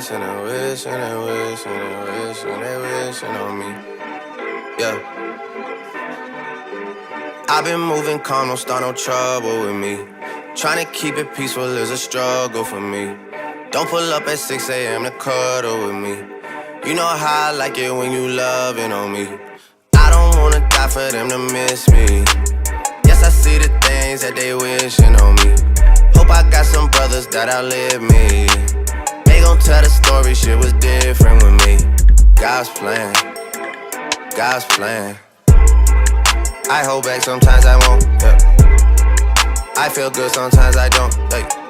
wish, and they wish, and they wish, and they wish, and they wishing on me. Yeah. I've been moving calm, don't start no trouble with me. Trying to keep it peaceful is a struggle for me. Don't pull up at 6 a.m. to cuddle with me. You know how I like it when you loving on me. I don't wanna die for them to miss me. Yes, I see the things that they wishing on me. Hope I got some brothers that outlive me. They gon' tell the story, shit was different with me. God's plan, God's plan. I hold back, sometimes I won't, yeah. I feel good, sometimes I don't, hey.